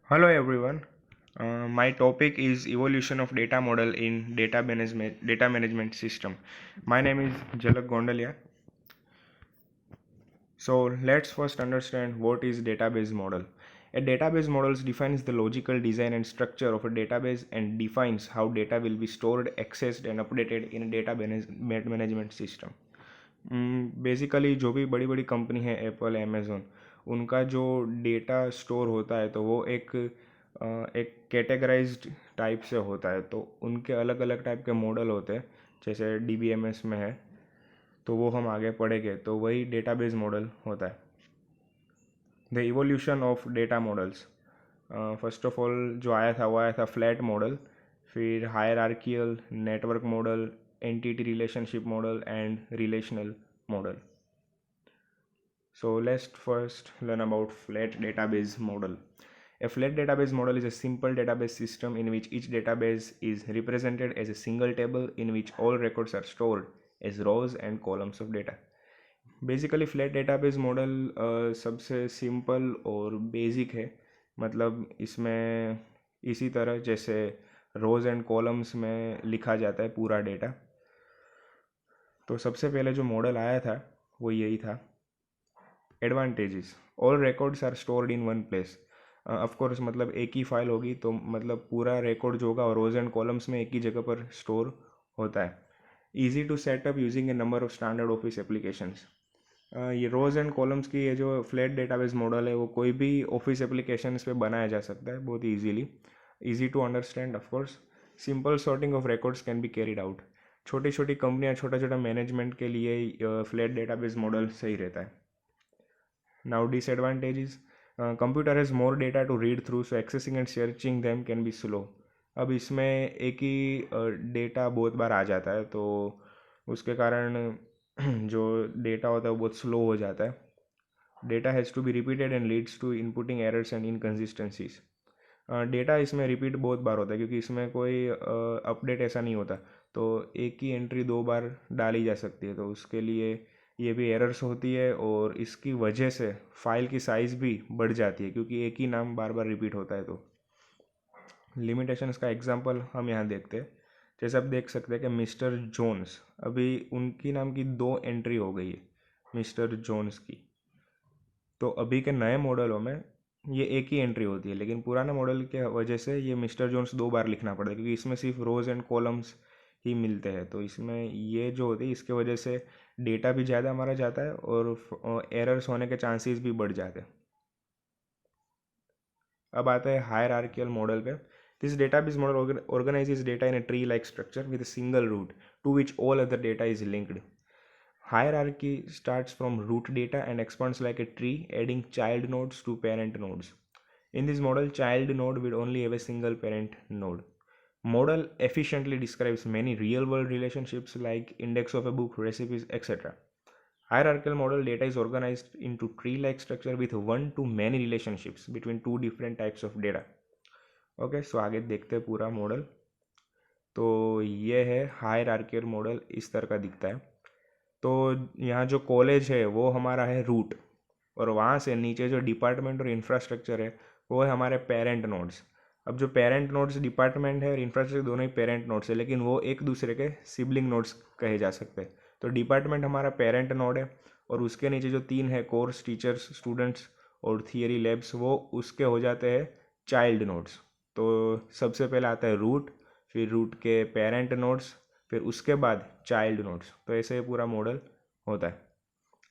Hello everyone. My topic is evolution of data model in data management system. My name is Jalak Gondalia. So let's first understand what is database model. A database model defines the logical design and structure of a database and defines how data will be stored, accessed and updated in a management system. Basically जो भी बड़ी बड़ी company है Apple Amazon उनका जो data store होता है तो वो एक कैटेगराइज्ड टाइप से होता है। तो उनके अलग अलग टाइप के मॉडल होते हैं, जैसे डीबीएमएस में है तो वो हम आगे पढ़ेंगे। तो वही डेटाबेस मॉडल होता है। The evolution of data models, first of all जो आया था वो आया था फ्लैट मॉडल, फिर hierarchical, network model, entity relationship model and relational model. So let's first learn about flat database model. A flat database model is a simple database system in which each database is represented as a single table in which all records are stored as rows and columns of data. Basically flat database model सबसे simple और basic है। मतलब इसमें इसी तरह जैसे रोज़ and columns में लिखा जाता है पूरा डेटा। तो सबसे पहले जो मॉडल आया था वो यही था। Advantages, all records are stored in one place. Of course मतलब एक ही फाइल होगी तो मतलब पूरा रिकॉर्ड जो होगा और रोज एंड कॉलम्स में एक ही जगह पर स्टोर होता है। Easy to setup using a number of standard office applications. ये रोज एंड कॉलम्स की ये जो फ्लैट डेटाबेस मॉडल है वो कोई भी ऑफिस एप्लीकेशंस पे बनाया जा सकता है बहुत easily. Easy to understand of course. Simple sorting of records can be carried out. छोटी छोटी कंपनियाँ छोटा छोटा मैनेजमेंट के लिए फ्लैट डेटाबेस मॉडल सही रहता है। Now disadvantages, computer has more data to read through, so accessing and searching them can be slow. अब इसमें एक ही डेटा बहुत बार आ जाता है तो उसके कारण जो डेटा होता है वो बहुत स्लो हो जाता है। Data has to be repeated and leads to inputting errors and inconsistencies. Data इसमें रिपीट बहुत बार होता है क्योंकि इसमें कोई अपडेट ऐसा नहीं होता, तो एक ही एंट्री दो बार डाली जा सकती है, तो उसके लिए ये भी एरर्स होती है और इसकी वजह से फाइल की साइज़ भी बढ़ जाती है क्योंकि एक ही नाम बार बार रिपीट होता है। तो लिमिटेशंस का एग्जांपल हम यहाँ देखते हैं। जैसे आप देख सकते हैं कि मिस्टर जोन्स, अभी उनकी नाम की दो एंट्री हो गई है मिस्टर जोन्स की। तो अभी के नए मॉडलों में ये एक ही एंट्री होती है, लेकिन पुराने मॉडल के वजह से ये मिस्टर जोन्स दो बार लिखना पड़ता है क्योंकि इसमें सिर्फ रोज़ एंड कॉलम्स ही मिलते हैं। तो इसमें ये जो होती है इसके वजह से डेटा भी ज़्यादा मारा जाता है और एरर्स होने के चांसेस भी बढ़ जाते हैं। अब आता है हायरार्कियल मॉडल पे। This database model organizes data in a tree like structure with a single root to which all other data is linked. Hierarchy starts from root data and expands like a tree, adding child nodes to parent nodes. In this model, child node will only have a single parent node. Model efficiently describes many real-world relationships like index of a book, recipes, etc. Hierarchical model data is organized into tree-like structure with one to many relationships between two different types of data. Okay, so आगे देखते हैं पूरा model. तो ये है hierarchical model, इस तरह का दिखता है। तो यहाँ जो कॉलेज है वो हमारा है रूट, और वहाँ से नीचे जो डिपार्टमेंट और इंफ्रास्ट्रक्चर है वो है हमारे पेरेंट नोड्स। अब जो पेरेंट नोड्स डिपार्टमेंट है और इंफ्रास्ट्रक्चर दोनों ही पेरेंट नोड्स है, लेकिन वो एक दूसरे के सिबलिंग नोड्स कहे जा सकते हैं। तो डिपार्टमेंट हमारा पेरेंट नोड है और उसके नीचे जो तीन है कोर्स, टीचर्स, स्टूडेंट्स और थियरी लैब्स, वो उसके हो जाते हैं चाइल्ड नोड्स। तो सबसे पहले आता है रूट, फिर रूट के पेरेंट नोड्स, फिर उसके बाद चाइल्ड नोड्स। तो ऐसे पूरा मॉडल होता है।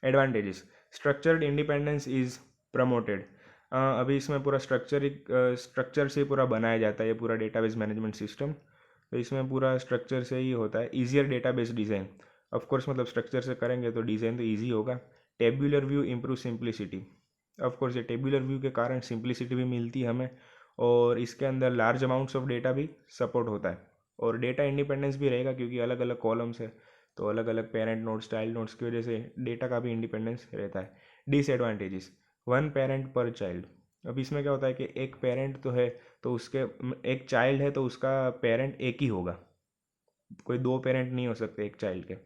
Advantages, structured independence is promoted. अभी इसमें पूरा स्ट्रक्चर से पूरा बनाया जाता है ये पूरा डेटाबेस मैनेजमेंट सिस्टम। तो इसमें पूरा स्ट्रक्चर से ही होता है। ईजियर डेटाबेस डिज़ाइन, ऑफकोर्स मतलब स्ट्रक्चर से करेंगे तो डिज़ाइन तो ईजी होगा। Tabular view improve simplicity, of course ये टेब्यूलर व्यू के कारण सिंप्लिसिटी भी मिलती है हमें, और इसके अंदर लार्ज अमाउंट्स ऑफ डेटा भी सपोर्ट होता है और डेटा इंडिपेंडेंस भी रहेगा क्योंकि अलग अलग कॉलम्स है, तो अलग अलग पेरेंट नोड्स, चाइल्ड नोड्स की वजह से डेटा का भी इंडिपेंडेंस रहता है। डिसएडवांटेजेस, वन पेरेंट पर चाइल्ड। अब इसमें क्या होता है कि एक पेरेंट तो है तो उसके एक चाइल्ड है तो उसका पेरेंट एक ही होगा, कोई दो पेरेंट नहीं हो सकते एक चाइल्ड के।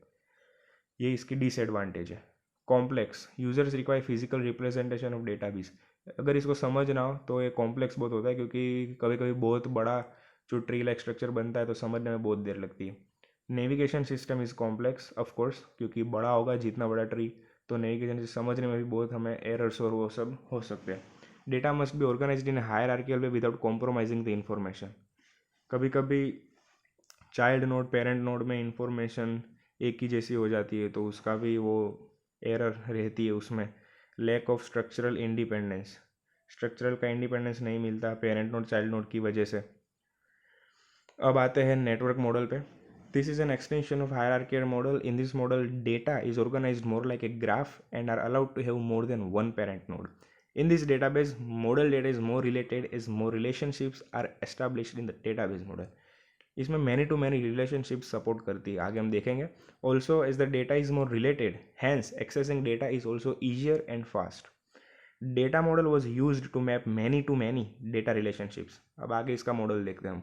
ये इसकी डिसएडवांटेज है। Complex, users require physical representation of database. अगर इसको समझ ना हो तो ये कॉम्प्लेक्स बहुत होता है, क्योंकि कभी कभी बहुत बड़ा जो ट्री लाइक स्ट्रक्चर बनता है तो समझने में बहुत देर लगती है। Navigation system is complex of course, क्योंकि बड़ा होगा जितना बड़ा ट्री, तो नेविगेशन से समझने में भी बहुत हमें एरर्स और वो सब हो सकते हैं। Data must be organized in hierarchical way without compromising the information. कभी कभी चाइल्ड नोड पेरेंट नोड में इंफॉर्मेशन एक ही जैसी हो जाती है, तो उसका भी वो एरर रहती है उसमें। Lack of structural independence, structural का इंडिपेंडेंस नहीं मिलता पेरेंट नोड चाइल्ड नोड की वजह से। अब आते हैं नेटवर्क मॉडल पे। This is an extension of hierarchical model. In this model data is organized more like a graph and are allowed to have more than one parent node. In this database, model data is more related as more relationships are established in the database model. इसमें many to many relationship support करती है, आगे हम देखेंगे। Also as the data is more related, hence accessing data is also easier and fast. Data model was use to many data relationships. अब आगे इसका model देखते हैं हम।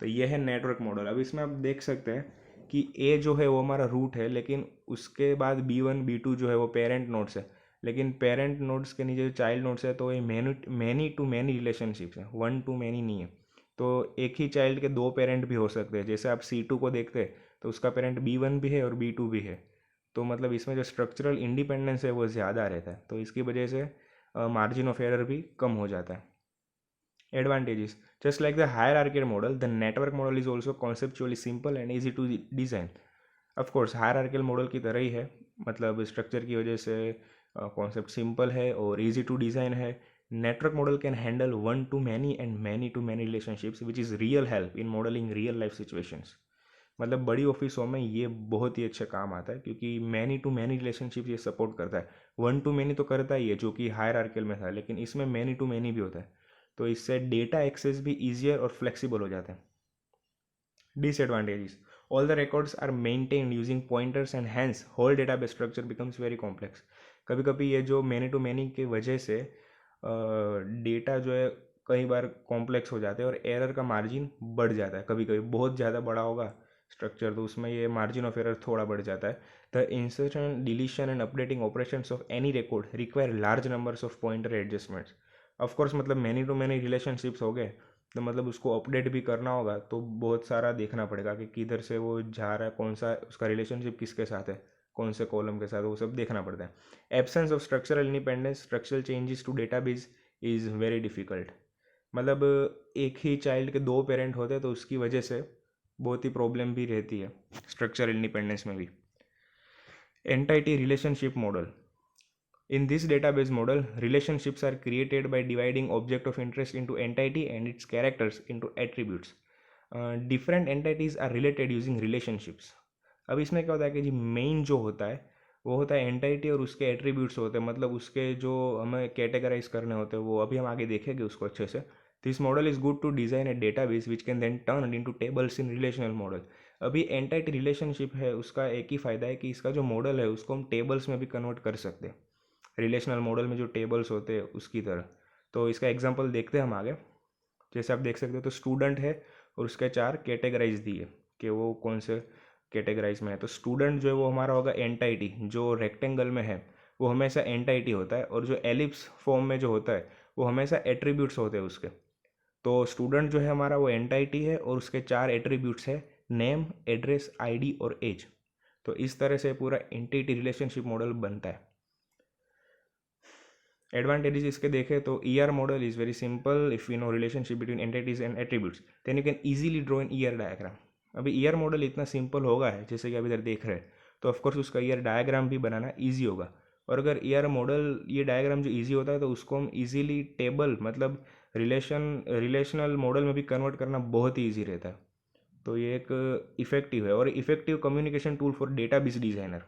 तो ये है नेटवर्क मॉडल। अब इसमें आप देख सकते हैं कि ए जो है वो हमारा रूट है, लेकिन उसके बाद B1 B2 जो है वो पेरेंट नोड्स है, लेकिन पेरेंट नोड्स के नीचे जो चाइल्ड नोड्स है तो ये मैनी टू मैनी रिलेशनशिप्स हैं, वन टू मैनी नहीं है। तो एक ही चाइल्ड के दो पेरेंट भी हो सकते हैं। जैसे आप C2 को देखते हैं तो उसका पेरेंट B1 भी है और B2 भी है, तो मतलब इसमें जो स्ट्रक्चरल इंडिपेंडेंस है वो ज़्यादा रहता है, तो इसकी वजह से मार्जिन ऑफ एरर भी कम हो जाता है। Advantages: just like the hierarchical model, the network model is also conceptually simple and easy to design. Of course hierarchical model की तरह ही है, मतलब स्ट्रक्चर की वजह से कॉन्सेप्ट सिंपल है और इजी टू डिज़ाइन है। Network model can handle one to many and many to many relationships which is real help in modelling real life situations. मतलब बड़ी ऑफिसों में ये बहुत ही अच्छा काम आता है, क्योंकि मैनी टू मैनी रिलेशनशिप ये सपोर्ट करता है। वन टू मैनी तो करता ही है जो कि हायरार्किकल में था, लेकिन इसमें मैनी टू मैनी भी होता है, तो इससे डेटा एक्सेस भी ईजियर और फ्लेक्सिबल हो जाता है। Disadvantages: all the records are maintained using pointers and hence whole database structure becomes very complex. कभी कभी ये जो मैनी टू मैनी की वजह से डेटा जो है कई बार कॉम्प्लेक्स हो जाते हैं और एरर का मार्जिन बढ़ जाता है। कभी कभी बहुत ज़्यादा बड़ा होगा स्ट्रक्चर तो उसमें ये मार्जिन ऑफ एरर थोड़ा बढ़ जाता है। The insertion deletion and updating operations of any record require large numbers of pointer adjustments. Of course मतलब मैनी टू मैनी रिलेशनशिप्स हो गए तो मतलब उसको अपडेट भी करना होगा, तो बहुत सारा देखना पड़ेगा कि किधर से वो जा रहा है, कौन सा उसका रिलेशनशिप किसके साथ है, कौन से कॉलम के साथ, वो सब देखना पड़ता है। Absence of structural independence, structural changes to database is very difficult. मतलब एक ही चाइल्ड के दो पेरेंट होते हैं तो उसकी वजह से बहुत ही प्रॉब्लम भी रहती है स्ट्रक्चरल इंडिपेंडेंस में भी। Entity relationship model: in this database model, relationships are created by dividing object of interest into entity and its characters into attributes. Different entities are related using relationships. अब इसमें क्या होता है कि जी मेन जो होता है वो होता है एंटिटी और उसके एट्रीब्यूट्स होते हैं, मतलब उसके जो हमें कैटेगराइज करने होते हैं वो अभी हम आगे देखेंगे उसको अच्छे से। This model is good to design a database which can then turn into tables in relational model. अभी एंटिटी रिलेशनशिप है उसका एक ही फ़ायदा है कि इसका जो मॉडल है उसको हम टेबल्स में भी कन्वर्ट कर सकते हैं, रिलेशनल मॉडल में जो टेबल्स होते हैं उसकी तरह। तो इसका एग्जांपल देखते हैं हम आगे। जैसे आप देख सकते हो तो स्टूडेंट है और उसके चार कैटेगराइज दिए कि वो कौन से कैटेगराइज में है। तो स्टूडेंट जो है वो हमारा होगा एंटिटी, जो रेक्टेंगल में है वो हमेशा एंटिटी होता है, और जो एलिप्स फॉर्म में जो होता है वो हमेशा एट्रीब्यूट्स होते हैं उसके। तो स्टूडेंट जो है हमारा वो एंटिटी है और उसके चार एट्रीब्यूट्स है, नेम, एड्रेस, आईडी और एज। तो इस तरह से पूरा एंटिटी रिलेशनशिप मॉडल बनता है। एडवांटेजेस इसके देखें तो ER model is very simple if you know relationship between entities and attributes then you can easily draw an ER diagram. अभी ER मॉडल इतना सिंपल होगा है जैसे कि आप इधर देख रहे हैं, तो ऑफकोर्स उसका ER डायग्राम भी बनाना ईजी होगा। और अगर ER मॉडल ये डायग्राम जो ईजी होता है तो उसको हम ईजीली टेबल मतलब रिलेशनल मॉडल में भी कन्वर्ट करना बहुत ही ईजी रहता है। तो ये एक इफेक्टिव है और effective communication tool for database designer.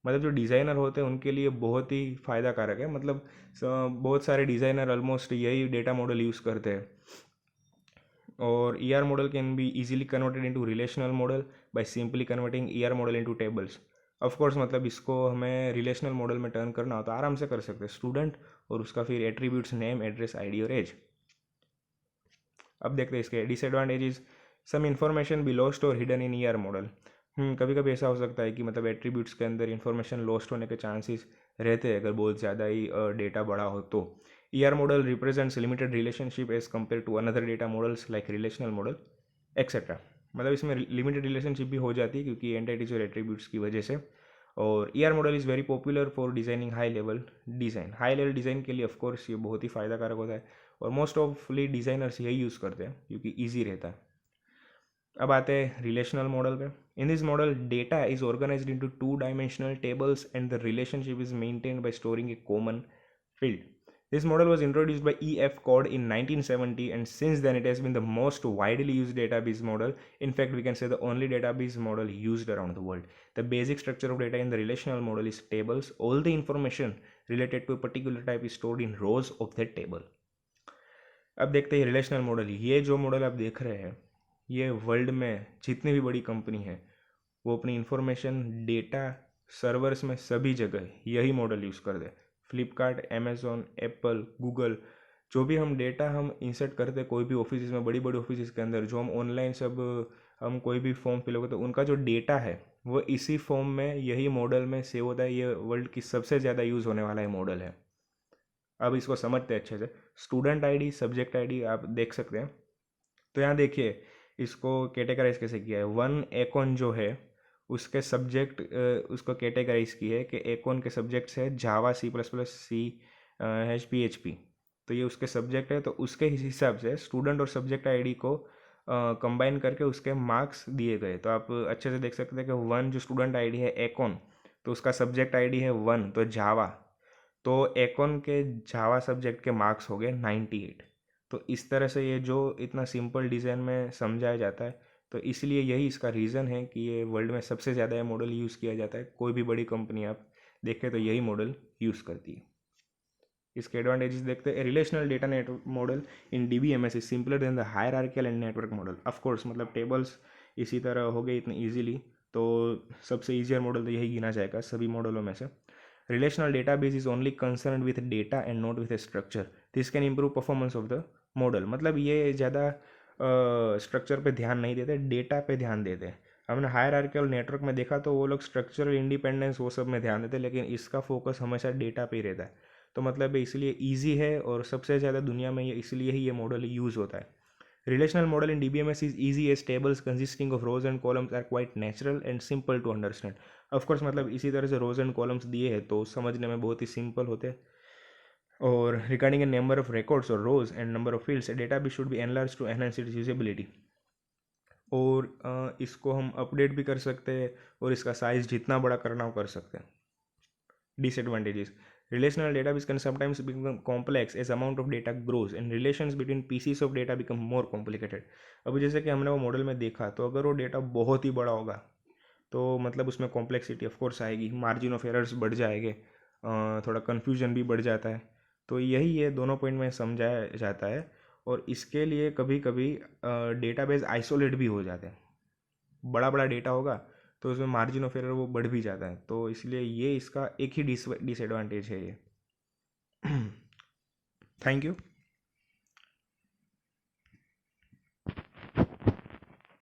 मतलब जो डिज़ाइनर होते हैं उनके लिए बहुत ही फ़ायदा कारक है। मतलब बहुत सारे डिज़ाइनर ऑलमोस्ट यही डेटा मॉडल यूज़ करते हैं। और ER model can be easily converted into relational model by simply converting ER model into tables. Of course मतलब इसको हमें रिलेशनल मॉडल में टर्न करना हो तो आराम से कर सकते हैं, स्टूडेंट और उसका फिर एट्रीब्यूट्स नेम, एड्रेस, आईडी और एज। अब देखते हैं इसके disadvantages. Some information be lost और हिडन इन ER मॉडल। कभी कभी ऐसा हो सकता है कि मतलब एट्रीब्यूट्स के अंदर इन्फॉर्मेशन लॉस्ट होने के चांसेस रहते हैं अगर बहुत ज़्यादा ही डेटा बड़ा हो तो। ER model represents limited relationship as compared to another data models like relational model etc. मतलब इसमें लिमिटेड रिलेशनशिप भी हो जाती है क्योंकि एंटिटीज और एट्रीब्यूट्स की वजह से। और ER model is very popular for designing high level design. High level design के लिए ऑफ कोर्स ये बहुत ही फ़ायदा कारक होता है और मोस्ट ऑफली डिज़ाइनर्स यही यूज़ करते हैं क्योंकि ईजी रहता है। अब आते हैं रिलेशनल मॉडल पे। इन this model data is organised into 2 dimensional tables and the relationship is maintained by storing A common field. This model was introduced by E.F. Codd in 1970 and since then it has been the most widely used database model. In fact, we can say the only database model used around the world. The basic structure of data in the relational model is tables. All the information related to a particular type is stored in rows of that table. अब देखते हैं relational model. ये जो model आप देख रहे हैं ये वर्ल्ड में जितनी भी बड़ी कंपनी है वो अपनी इंफॉर्मेशन डेटा सर्वर्स में सभी जगह यही मॉडल यूज़ कर दे। फ्लिपकार्ट, अमेज़ॉन, एप्पल, गूगल, जो भी हम डेटा हम इंसर्ट करते हैं कोई भी ऑफिस में, बड़ी बड़ी ऑफिस के अंदर जो हम ऑनलाइन सब हम कोई भी फॉर्म फिल करते हैं उनका जो डेटा है वो इसी फॉर्म में यही मॉडल में सेव होता है। ये वर्ल्ड की सबसे ज़्यादा यूज़ होने वाला है मॉडल है। अब इसको समझते हैं अच्छे से। स्टूडेंट आईडी, सब्जेक्ट आईडी आप देख सकते हैं। तो यहाँ देखिए इसको कैटेगराइज कैसे किया है। वन एकॉन जो है उसके सब्जेक्ट उसको कैटेगराइज की है कि एकॉन के सब्जेक्ट्स है जावा, C++, PHP। तो ये उसके सब्जेक्ट है तो उसके हिसाब से स्टूडेंट और सब्जेक्ट आईडी को कंबाइन करके उसके मार्क्स दिए गए। तो आप अच्छे से देख सकते हैं कि वन जो स्टूडेंट आईडी है एकॉन तो उसका सब्जेक्ट आईडी है वन तो जावा, तो एकॉन के जावा सब्जेक्ट के मार्क्स हो गए 98। तो इस तरह से ये जो इतना सिंपल डिज़ाइन में समझाया जाता है तो इसलिए यही इसका रीज़न है कि ये वर्ल्ड में सबसे ज़्यादा ये मॉडल यूज़ किया जाता है। कोई भी बड़ी कंपनी आप देखें तो यही मॉडल यूज़ करती है। इसके एडवांटेजेस देखते हैं। Relational data network model in DBMS is simpler than the hierarchical and network model. Of course मतलब टेबल्स इसी तरह हो गए इतने ईजिली तो सबसे ईजियर मॉडल तो यही गिना जाएगा सभी मॉडलों में से। Relational database is only concerned with data and not with a structure. This can improve performance of the model. मतलब ये ज़्यादा स्ट्रक्चर पे ध्यान नहीं देते, डेटा पे ध्यान देते हैं। हमने हायरार्किकल नेटवर्क में देखा तो वो लोग स्ट्रक्चरल इंडिपेंडेंस वो सब में ध्यान देते हैं, लेकिन इसका फोकस हमेशा डेटा पे ही रहता है। तो मतलब इसलिए ईजी है और सबसे ज़्यादा दुनिया में ये इसलिए ही ये मॉडल यूज़ होता है। Relational model in DBMS is easy as tables consisting of rows and columns are quite natural and simple to understand. Of course मतलब इसी तरह से rows and columns दिए हैं तो समझने में बहुत ही simple होते हैं। और regarding a number of records or rows and number of fields, a database should be enlarged to enhance its usability. और इसको हम अपडेट भी कर सकते हैं और इसका साइज़ जितना बड़ा करना हो कर सकते हैं। Disadvantages. Relational database can sometimes become complex as amount of data grows and relations between pieces of data become more complicated. अभी जैसे कि हमने वो मॉडल में देखा तो अगर वो डेटा बहुत ही बड़ा होगा तो मतलब उसमें कॉम्प्लेक्सिटी ऑफ कोर्स आएगी, मार्जिन ऑफ एरर्स बढ़ जाएंगे, थोड़ा कन्फ्यूजन भी बढ़ जाता है। तो यही ये दोनों पॉइंट में समझाया जाता है और इसके लिए कभी कभी डेटाबेस आइसोलेट भी हो जाते हैं। बड़ा बड़ा डेटा होगा तो उसमें मार्जिन ऑफ एरर वो बढ़ भी जाता है। तो इसलिए ये इसका एक ही डिसएडवांटेज है ये। Thank you.